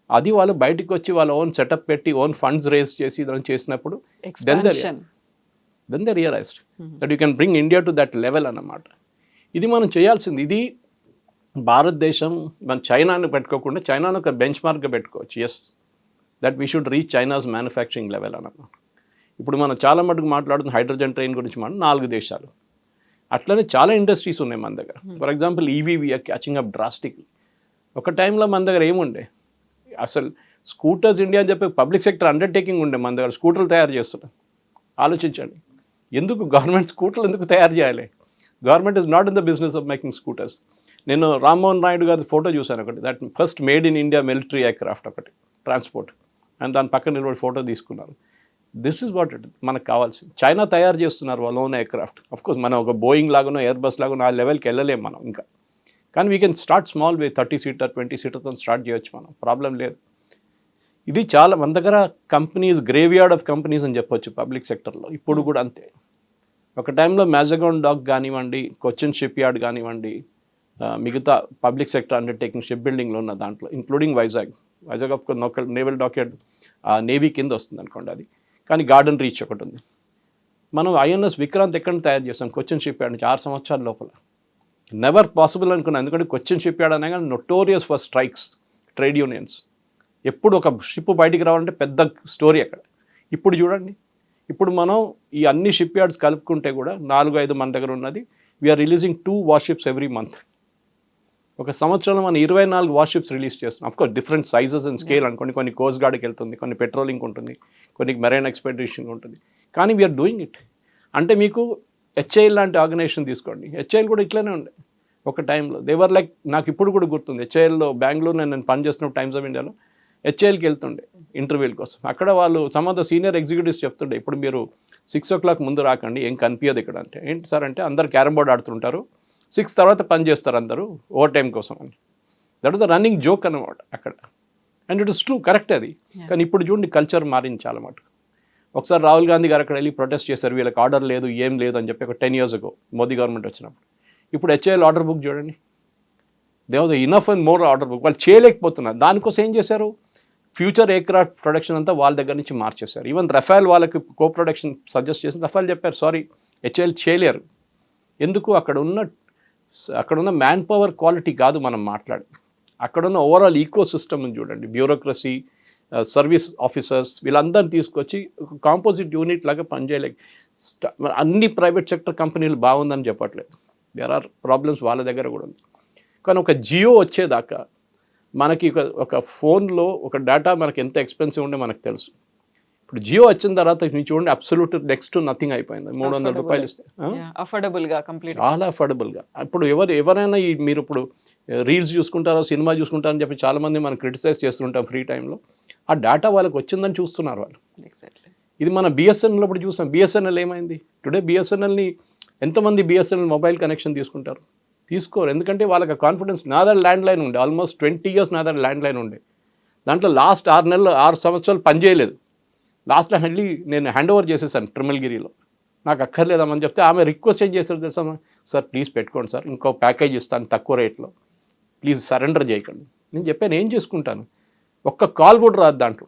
అది వాళ్ళు బయటకు వచ్చి వాళ్ళ ఓన్ సెటప్ పెట్టి ఓన్ ఫండ్స్ రేజ్ చేసి దాన్ని చేసినప్పుడు then they realised that you can bring India to that level అన్నమాట. ఇది మనం చేయాల్సింది. ఇది భారతదేశం మన చైనాను పెట్టుకోకుండా చైనాను ఒక బెంచ్ మార్క్గా పెట్టుకోవచ్చు. Yes, that we should reach China's manufacturing level అన్నమాట. ఇప్పుడు మనం చాలా మటుకు మాట్లాడుతున్న హైడ్రోజన్ ట్రైన్ గురించి మనం 4 దేశాలు. అట్లనే చాలా ఇండస్ట్రీస్ ఉన్నాయి మన దగ్గర. For example EV we're catching up drastic. ఒక టైంలో మన దగ్గర ఏముండే, అసలు స్కూటర్స్ ఇండియా అని చెప్పి పబ్లిక్ సెక్టర్ అండర్టేకింగ్ ఉండే. మన దగ్గర స్కూటర్లు తయారు చేస్తున్నాం. ఆలోచించండి, ఎందుకు గవర్నమెంట్ స్కూటర్లు ఎందుకు తయారు చేయాలి? Government is not in the business of making scooters. నేను రామ్మోహన్ నాయుడు గారి ఫోటో చూశాను ఒకటి, that first made in India military aircraft ఒకటి ట్రాన్స్పోర్ట్, అండ్ దాని పక్కన నిలబడి ఫోటో తీసుకున్నారు. దిస్ ఈజ్ వాట్ ఇట్ మనకు కావాల్సింది. చైనా తయారు చేస్తున్నారు వాళ్ళ ఓన్ ఎయిర్క్రాఫ్ట్. అఫ్కోర్స్ మనం ఒక బోయింగ్ లాగానో ఎయిర్ బస్ లాగానో ఆ లెవెల్కి వెళ్ళలేము మనం ఇంకా. కానీ we can start small way, 30 seater 20 సీటర్తో స్టార్ట్ చేయొచ్చు మనం, ప్రాబ్లం లేదు. ఇది చాలా మన దగ్గర కంపెనీస్ గ్రేవ్యార్డ్ ఆఫ్ కంపెనీస్ అని చెప్పొచ్చు పబ్లిక్ సెక్టర్లో. ఇప్పుడు కూడా అంతే. ఒక టైంలో మ్యాజగాన్ డాక్ కానివ్వండి, కొచ్చిన్ షిప్ యార్డ్ కానివ్వండి, మిగతా పబ్లిక్ సెక్టర్ అండర్టేకింగ్ షిప్ బిల్డింగ్లో ఉన్న దాంట్లో including Vizag of naval dockyard navy కింద వస్తుంది అనుకోండి అది. కానీ గార్డెన్ రీచ్ ఒకటి ఉంది. మనం ఐఎన్ఎస్ విక్రాంత్ ఎక్కడ తయారు చేస్తాం, కొచ్చిన్ షిప్ యార్డ్ నుంచి 6 సంవత్సరాల లోపల. నెవర్ పాసిబుల్ అనుకున్నాను, ఎందుకంటే కొచ్చిన్ షిప్ యార్డ్ అనే కానీ notorious for strikes, trade unions. ఎప్పుడు ఒక షిప్ బయటికి రావాలంటే పెద్ద స్టోరీ అక్కడ. ఇప్పుడు చూడండి, ఇప్పుడు మనం ఈ అన్ని షిప్ యార్డ్స్ కలుపుకుంటే కూడా 4-5 మన దగ్గర ఉన్నది. We are releasing 2 warships every month. ఒక సంవత్సరంలో మనం 24 వార్షిప్స్ రిలీజ్ చేస్తున్నాం. Of course different sizes and scale అనుకోండి. కొన్ని కోస్ట్ గార్డ్కి వెళ్తుంది, కొన్ని పెట్రోలింగ్ ఉంటుంది, కొన్ని మెరైన్ ఎక్స్పెడిషన్ ఉంటుంది. కానీ వీఆర్ డూయింగ్ ఇట్. అంటే మీకు హెచ్ఐఎల్ లాంటి ఆర్గనైజేషన్ తీసుకోండి. హెచ్ఐఎల్ కూడా ఇట్లానే ఉండే ఒక టైంలో. దేవర్ లైక్, నాకు ఇప్పుడు కూడా గుర్తుంది, హెచ్ఐఎల్లో బెంగళూరులో నేను పనిచేస్తున్న టైమ్స్ ఆఫ్ ఇండియాలో హెచ్ఐఎల్కి వెళ్తుండే ఇంటర్వ్యూల కోసం. అక్కడ వాళ్ళు some of the senior executives చెప్తుండే, ఇప్పుడు మీరు 6 o'clock ముందు రాకండి, ఏం కనిపించదు ఇక్కడ. అంటే ఏంటి సార్ అంటే, అందరు క్యారమ్ బోర్డ్ ఆడుతుంటారు, 6 తర్వాత పని చేస్తారు అందరూ ఓవర్ టైం కోసం అని. That is the running joke అన్నమాట అక్కడ. And it is true, correct అది. కానీ ఇప్పుడు చూడండి కల్చర్ మారింది చాలా మటుకు. ఒకసారి రాహుల్ గాంధీ గారు అక్కడ వెళ్ళి ప్రొటెస్ట్ చేశారు, వీళ్ళకి ఆర్డర్ లేదు ఏం లేదు అని చెప్పి, ఒక 10 years ago మోదీ గవర్నమెంట్ వచ్చినప్పుడు. ఇప్పుడు హెచ్ఐఎల్ ఆర్డర్ బుక్ చూడండి, they have the enough and more order book. వాళ్ళు చేయలేకపోతున్నారు. దానికోసం ఏం చేశారు, ఫ్యూచర్ ఎయిర్క్రాఫ్ట్ ప్రొడక్షన్ అంతా వాళ్ళ దగ్గర నుంచి మార్చేశారు. ఈవెన్ రఫేల్ వాళ్ళకి కో ప్రొడక్షన్ సజెస్ట్ చేసి రఫేల్ చెప్పారు సారీ హెచ్ఏఎల్ చేయలేరు. ఎందుకు, అక్కడున్న మ్యాన్ పవర్ క్వాలిటీ కాదు మనం మాట్లాడి, అక్కడున్న ఓవరాల్ ఈకో సిస్టమ్ని చూడండి. బ్యూరోక్రసీ, సర్వీస్ ఆఫీసర్స్ వీళ్ళందరినీ తీసుకొచ్చి కాంపోజిట్ యూనిట్ లాగా పనిచేయలేక అన్ని ప్రైవేట్ సెక్టర్ కంపెనీలు బాగుందని చెప్పట్లేదు. దేర్ ఆర్ ప్రాబ్లమ్స్ వాళ్ళ దగ్గర కూడా ఉంది. కానీ ఒక జియో వచ్చేదాకా మనకి ఒక ఫోన్లో ఒక డేటా మనకి ఎంత ఎక్స్పెన్సివ్ ఉండే మనకు తెలుసు. ఇప్పుడు జియో వచ్చిన తర్వాత మీరు చూడండి అబ్సల్యూట్ నెక్స్ట్ టు నథింగ్ అయిపోయింది. 300 రూపాయలు ఇస్తే అఫోర్డబుల్గా, కంప్లీట్ చాలా అఫోర్డబుల్గా. ఇప్పుడు ఎవరైనా మీరు ఇప్పుడు రీల్స్ చూసుకుంటారో సినిమా చూసుకుంటారని చెప్పి చాలామంది మనం క్రిటిసైజ్ చేస్తుంటాం ఫ్రీ టైంలో. ఆ డేటా వాళ్ళకి వచ్చిందని చూస్తున్నారు వాళ్ళు. ఎగ్జాక్ట్లీ. ఇది మన బిఎస్ఎన్ఎల్ ఇప్పుడు చూసాం. బిఎస్ఎన్ఎల్ ఏమైంది టుడే? బిఎస్ఎన్ఎల్ని ఎంతమంది బిఎస్ఎన్ఎల్ మొబైల్ కనెక్షన్ తీసుకుంటారు? తీసుకోరు. ఎందుకంటే వాళ్ళకి కాన్ఫిడెన్స్. నా దగ్గర ల్యాండ్ లైన్ ఉండే, ఆల్మోస్ట్ 20 years నా దగ్గర ల్యాండ్ లైన్ ఉండే. దాంట్లో లాస్ట్ 6 సంవత్సరాలు పనిచేయలేదు. లాస్ట్లో నేను హ్యాండ్ ఓవర్ చేసేసాను ట్రిమల్గిరిలో. నాకు అక్కర్లేదామని చెప్తే ఆమె రిక్వెస్ట్ ఏం చేశారు తెలుసా, సార్ ప్లీజ్ పెట్టుకోండి సార్, ఇంకో ప్యాకేజ్ ఇస్తాను తక్కువ రేట్లో, ప్లీజ్ సరెండర్ చేయకండి. నేను చెప్పాను ఏం చేసుకుంటాను, ఒక్క కాల్ కూడా రాదు దాంట్లో.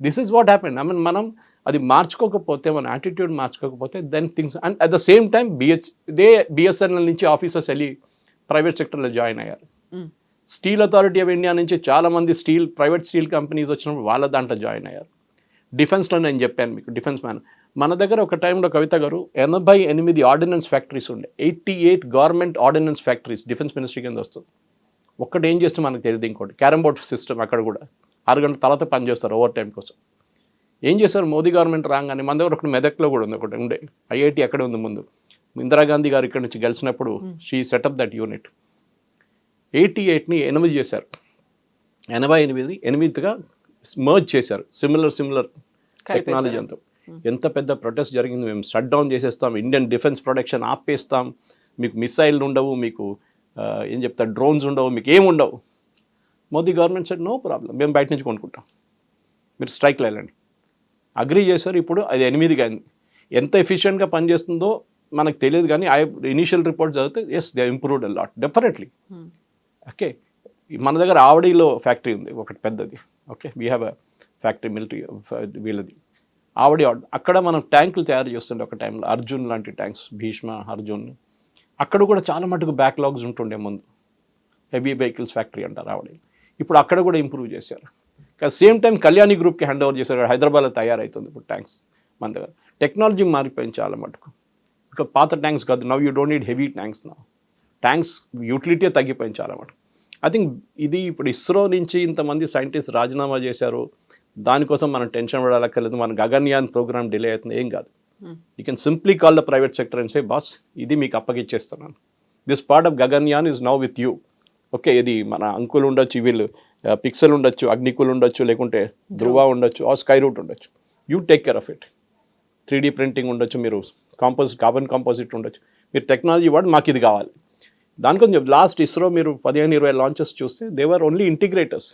This is what happened. మనం అది మార్చుకోకపోతే, మన యాటిట్యూడ్ మార్చుకోకపోతే then things. And at the same time BSNL నుంచి ఆఫీసర్స్ వెళ్ళి ప్రైవేట్ సెక్టర్లో జాయిన్ అయ్యారు. స్టీల్ అథారిటీ ఆఫ్ ఇండియా నుంచి చాలామంది ప్రైవేట్ స్టీల్ కంపెనీస్ వచ్చినప్పుడు వాళ్ళ దాంట్లో జాయిన్ అయ్యారు. డిఫెన్స్లో నేను చెప్పాను మీకు, డిఫెన్స్ మ్యాన్. మన దగ్గర ఒక టైంలో కవిత గారు 88 ఆర్డినెన్స్ ఫ్యాక్టరీస్ ఉండే. 88 government ordinance factories defence ministry కింద వస్తుంది. ఒక్కటి ఏం చేస్తే మనకు తెలియదు. ఇంకోటి క్యారమ్ బోర్డ్ సిస్టమ్, అక్కడ కూడా 6 గంటల తర్వాత పనిచేస్తారు ఓవర్ టైం కోసం. ఏం చేశారు మోదీ గవర్నమెంట్ రాగానే, మన దగ్గర ఒకటి మెదక్లో కూడా ఉంది, ఒకటి ఉండే ఐఐటి అక్కడే ఉంది. ముందు ఇందిరాగాంధీ గారు ఇక్కడ నుంచి గెలిచినప్పుడు షీ సెటప్ దట్ యూనిట్. 88ని 8 చేశారు. 88గా మర్జ్ చేశారు. సిమిలర్ టెక్నాలజీ అంతా. ఎంత పెద్ద ప్రొటెస్ట్ జరిగింది. మేము షట్ డౌన్ చేసేస్తాం, ఇండియన్ డిఫెన్స్ ప్రొడక్షన్ ఆపేస్తాం, మీకు మిసైల్ ఉండవు, మీకు ఏం చెప్తారు డ్రోన్స్ ఉండవు, మీకు ఏముండవు. Modi government said no problem, మేము బయట నుంచి కొనుక్కుంటాం, మీరు స్ట్రైక్లో వెళ్ళండి. అగ్రీ చేశారు. ఇప్పుడు అది 8గా అయింది. ఎంత ఎఫిషియెంట్గా పనిచేస్తుందో మనకు తెలియదు, కానీ ఇనీషియల్ రిపోర్ట్ చదివితే yes they improved a lot definitely. Okay, మన దగ్గర ఆవడిలో ఫ్యాక్టరీ ఉంది ఒకటి పెద్దది. Okay, we have a factory military వీళ్ళది ఆవడి. అక్కడ మనం ట్యాంకులు తయారు చేస్తుండే ఒక టైంలో, అర్జున్ లాంటి ట్యాంక్స్, భీష్మ, అర్జున్. అక్కడ కూడా చాలా మటుకు బ్యాక్లాగ్స్ ఉంటుండే ముందు. హెవీ వెహికల్స్ ఫ్యాక్టరీ అంటారు ఆవడి. ఇప్పుడు అక్కడ కూడా ఇంప్రూవ్ చేశారు. సేమ్ టైం కళ్యాణి గ్రూప్కి హ్యాండ్ ఓవర్ చేశారు. హైదరాబాద్లో తయారవుతుంది ఇప్పుడు ట్యాంక్స్ మన దగ్గర. టెక్నాలజీ మారిపోయింది చాలా మటుకు. ఇంకా పాత ట్యాంక్స్ కాదు, now you don't need heavy tanks. నా ట్యాంక్స్ యూటిలిటీ తగ్గిపోయింది చాలా మటుకు. ఐ థింక్ ఇది ఇప్పుడు ఇస్రో నుంచి ఇంతమంది సైంటిస్ట్ రాజీనామా చేశారు, దానికోసం మనం టెన్షన్ పడాలక్కర్లేదు. మన గగన్యాన్ ప్రోగ్రామ్ డిలే అవుతుంది, ఏం కాదు. You can simply call the private sector and say boss ఇది మీకు అప్పగిచ్చేస్తున్నాను, this part of Gaganyaan is now with you. Okay, ఇది మన అంకుల్ ఉండొచ్చు, వీళ్ళు పిక్సెల్ ఉండొచ్చు, అగ్నికుల్ ఉండొచ్చు, లేకుంటే ధ్రువ ఉండొచ్చు, ఆ స్కై రూట్ ఉండొచ్చు. You take care of it. 3D printing ఉండొచ్చు, మీరు కార్బన్ కాంపోజిట్ ఉండొచ్చు, మీరు టెక్నాలజీ వాడు మాకు ఇది కావాలి. దానికోసం లాస్ట్ ఇస్రో మీరు 15-20 లాంచెస్ చూస్తే దేవర్ ఓన్లీ ఇంటిగ్రేటర్స్.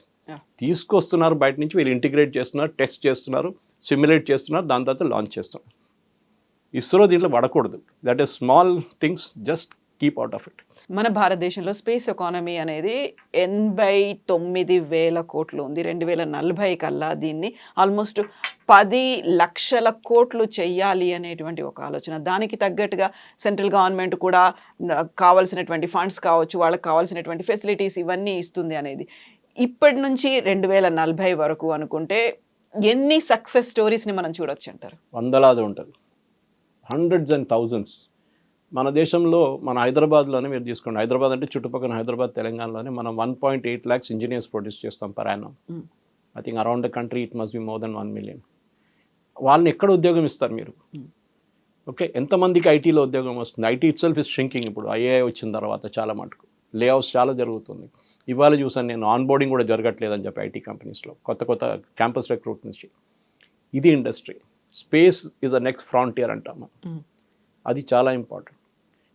తీసుకొస్తున్నారు బయట నుంచి, వీళ్ళు ఇంటిగ్రేట్ చేస్తున్నారు, టెస్ట్ చేస్తున్నారు, సిమ్యులేట్ చేస్తున్నారు, దాని తర్వాత లాంచ్ చేస్తున్నారు. ఇస్రో దీంట్లో పడకూడదు. That is small things, just keep out of it. మన భారతదేశంలో స్పేస్ ఎకానమీ అనేది 89,000 కోట్లు ఉంది. 2040 కల్లా దీన్ని ఆల్మోస్ట్ 10 లక్షల కోట్లు చెయ్యాలి అనేటువంటి ఒక ఆలోచన. దానికి తగ్గట్టుగా సెంట్రల్ గవర్నమెంట్ కూడా కావాల్సినటువంటి ఫండ్స్ కావచ్చు, వాళ్ళకి కావాల్సినటువంటి ఫెసిలిటీస్ ఇవన్నీ ఇస్తుంది అనేది. ఇప్పటి నుంచి 2040 వరకు అనుకుంటే ఎన్ని సక్సెస్ స్టోరీస్ని మనం చూడొచ్చు అంటారు? వందలాది ఉంటుంది, హండ్రెడ్స్ అండ్ థౌజండ్స్. మన దేశంలో, మన హైదరాబాద్లోనే మీరు తీసుకోండి. హైదరాబాద్ అంటే చుట్టుపక్కల హైదరాబాద్, తెలంగాణలోనే మనం 1.8 lakhs ఇంజనీర్స్ ప్రొడ్యూస్ చేస్తాం per annum. I think around the country it must be more than 1 million. వాళ్ళని ఎక్కడ ఉద్యోగం ఇస్తారు మీరు? ఓకే, ఎంతమందికి ఐటీలో ఉద్యోగం వస్తుంది? IT it self is షింకింగ్. ఇప్పుడు ఐఏఐ వచ్చిన తర్వాత చాలా మటుకు లేఅవుట్స్ చాలా జరుగుతుంది. ఇవాళ చూసాను నేను, ఆన్ బోర్డింగ్ కూడా జరగట్లేదని చెప్పి ఐటీ కంపెనీస్లో కొత్త క్యాంపస్ రిక్రూట్ నుంచి. ఇది industry. Space is a next frontier అంటాం మనం. అది చాలా important.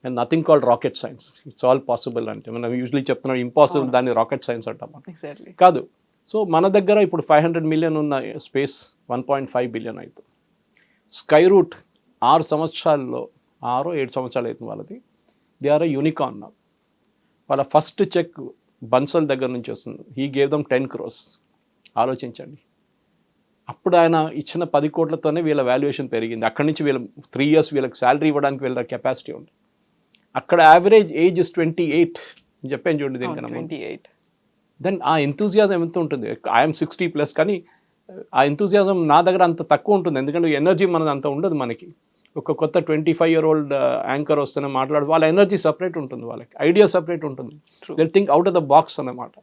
And nothing called rocket science, it's all possible. అంటే మనం యూజువలీ చెప్తున్నాం ఇంపాసిబుల్, దాన్ని రాకెట్ సైన్స్ అంటాం మనం. కాదు. సో మన దగ్గర ఇప్పుడు 500 million ఉన్న స్పేస్ 1.5 billion అయిపోతుంది. స్కై రూట్ 6 సంవత్సరాల్లో 6 or 7 సంవత్సరాలు అవుతుంది వాళ్ళది. They are a unicorn. వాళ్ళ ఫస్ట్ చెక్ బన్సల్ దగ్గర నుంచి వస్తుంది. He gave them 10 crores. ఆలోచించండి. అప్పుడు ఆయన ఇచ్చిన 10 కోట్లతోనే వీళ్ళ వాల్యుయేషన్ పెరిగింది. అక్కడి నుంచి వీళ్ళ 3 years వీళ్ళకి శాలరీ ఇవ్వడానికి వీళ్ళ కెపాసిటీ ఉంది. అక్కడ యావరేజ్ ఏజ్ ఇస్ 28 చెప్పాను చూడండి దీనికన్నా ముందు. 28. దెన్ ఆ ఎంతూజియాజం ఎంత ఉంటుంది? ఐఎమ్ 60+ కానీ ఆ ఎంతూజియాజం నా దగ్గర అంత తక్కువ ఉంటుంది. ఎందుకంటే ఎనర్జీ మనది అంత ఉండదు మనకి. ఒక కొత్త 25-year-old యాంకర్ వస్తేనే మాట్లాడు, వాళ్ళ ఎనర్జీ సపరేట్ ఉంటుంది, వాళ్ళకి ఐడియా సపరేట్ ఉంటుంది. They think out of the box అన్నమాట.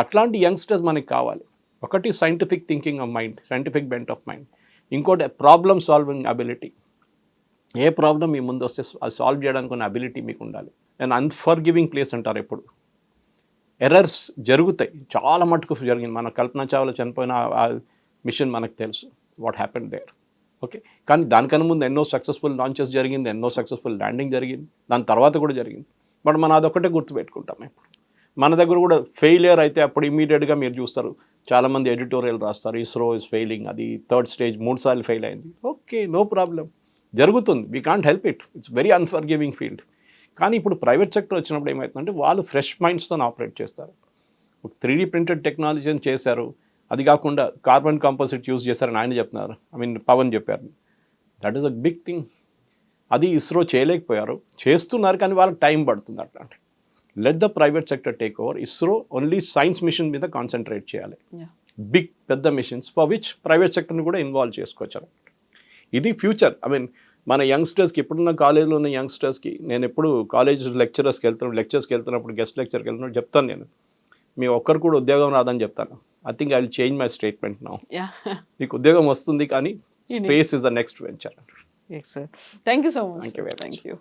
అట్లాంటి యంగ్స్టర్స్ మనకి కావాలి. ఒకటి scientific thinking of mind, scientific bent of mind. ఇంకోటి ప్రాబ్లమ్ సాల్వింగ్ అబిలిటీ. ఏ ప్రాబ్లం మీ ముందు వస్తే అది సాల్వ్ చేయడానికి ఉన్న అబిలిటీ మీకు ఉండాలి. అండ్ అన్ఫర్గివింగ్ ప్లేస్ అంటారు ఎప్పుడు. ఎర్రర్స్ జరుగుతాయి, చాలా మటుకు జరిగింది. మన కల్పన చావ్లా చనిపోయిన ఆ మిషన్ మనకు తెలుసు వాట్ హ్యాపెండ్ దేర్. ఓకే, కానీ దానికన్నా ముందు ఎన్నో సక్సెస్ఫుల్ లాంచెస్ జరిగింది, ఎన్నో సక్సెస్ఫుల్ ల్యాండింగ్ జరిగింది, దాని తర్వాత కూడా జరిగింది. బట్ మనం అదొక్కటే గుర్తుపెట్టుకుంటాం. ఇప్పుడు మన దగ్గర కూడా ఫెయిలియర్ అయితే అప్పుడు ఇమీడియట్గా మీరు చూస్తారు, చాలామంది ఎడిటోరియల్ రాస్తారు, ఇస్రో ఇస్ ఫెయిలింగ్, అది 3rd stage 3 సార్లు ఫెయిల్ అయింది. ఓకే, నో ప్రాబ్లం, జరుగుతుంది, we can't help it, it's very unforgiving field. కానీ ఇప్పుడు ప్రైవేట్ సెక్టర్ వచ్చినప్పుడు ఏమవుతుందంటే వాళ్ళు ఫ్రెష్ మైండ్స్తో ఆపరేట్ చేస్తారు. 3D printed టెక్నాలజీ అని చేశారు, అది కాకుండా కార్బన్ కాంపోజిట్ యూజ్ చేశారని ఆయన చెప్తున్నారు, పవన్ చెప్పారు. That is a big thing. అది ఇస్రో చేయలేకపోయారు, చేస్తున్నారు కానీ వాళ్ళకి టైం పడుతుంది. అట్లాంటి let the private sector take over. ISRO only science mission మీద కాన్సన్ట్రేట్ చేయాలి, బిగ్ పెద్ద మిషన్స్ ఫర్ విచ్ ప్రైవేట్ సెక్టర్ని కూడా ఇన్వాల్వ్ చేసుకోవచ్చు. ఇది ఫ్యూచర్. మన యంగ్స్టర్స్కి, ఇప్పుడున్న కాలేజ్లో ఉన్న యంగ్స్టర్స్కి, నేను ఎప్పుడు కాలేజ్ లెక్చర్స్కి వెళ్తున్నప్పుడు గెస్ట్ లెక్చర్కి వెళ్తున్నప్పుడు చెప్తాను, నేను మీ ఒక్కరు కూడా ఉద్యోగం రాదని చెప్తాను. I think I will change my statement now. మీకు ఉద్యోగం వస్తుంది కానీ space is the next venture. Yes, sir. Thank you so much. Thank you very much. Thank you.